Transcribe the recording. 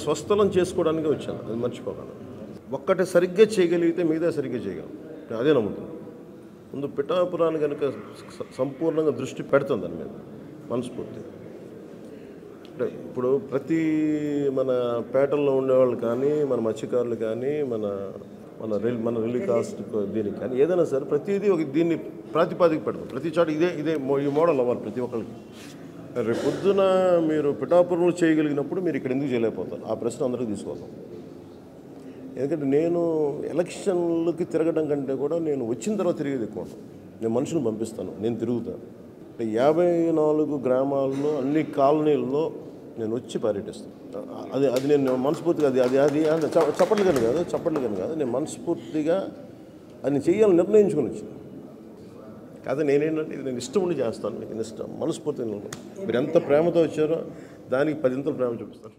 స్వస్థలం చేసుకోవడానికి వచ్చాను, అది మర్చిపోగలను. ఒక్కటి సరిగ్గా చేయగలిగితే మిగతా సరిగ్గా చేయగలను, అదే నమ్ముతుంది. ముందు పిఠాపురాన్ని కనుక సంపూర్ణంగా దృష్టి పెడుతుంది దాని మీద మనస్ఫూర్తి. అంటే ఇప్పుడు ప్రతి మన పేటల్లో ఉండేవాళ్ళు కానీ, మన మత్స్యకారులు కానీ, మన మన మన రిలీకాస్ట్ దీనికి కానీ ఏదైనా సరే ప్రతిదీ ఒక దీన్ని ప్రాతిపాదిక పెడతాం. ప్రతి చోట ఇదే ఈ మోడల్ అవ్వాలి ప్రతి ఒక్కరికి. రేపు పొద్దున మీరు పిఠాపురంలో చేయగలిగినప్పుడు మీరు ఇక్కడ ఎందుకు చేయలేకపోతారు? ఆ ప్రశ్న అందరికీ తీసుకొస్తాం. ఎందుకంటే నేను ఎలక్షన్లకి తిరగడం కంటే కూడా నేను వచ్చిన తర్వాత తిరిగేది ఎక్కువ. నేను మనుషులను పంపిస్తాను, నేను తిరుగుతాను. అంటే 54 గ్రామాల్లో అన్ని కాలనీల్లో నేను వచ్చి పర్యటిస్తాను. అది నేను మనస్ఫూర్తిగా చప్పట్లు కానీ కాదు, నేను మనస్ఫూర్తిగా అది చేయాలని నిర్ణయించుకుని వచ్చాను. కాదు నేనేంటంటే ఇది నేను ఇష్టం ఉండి చేస్తాను, మీకు ఇష్టం మనస్ఫూర్తిగా. మీరు ఎంత ప్రేమతో వచ్చారో దానికి 10 ఇంతలు ప్రేమ చూపిస్తాను.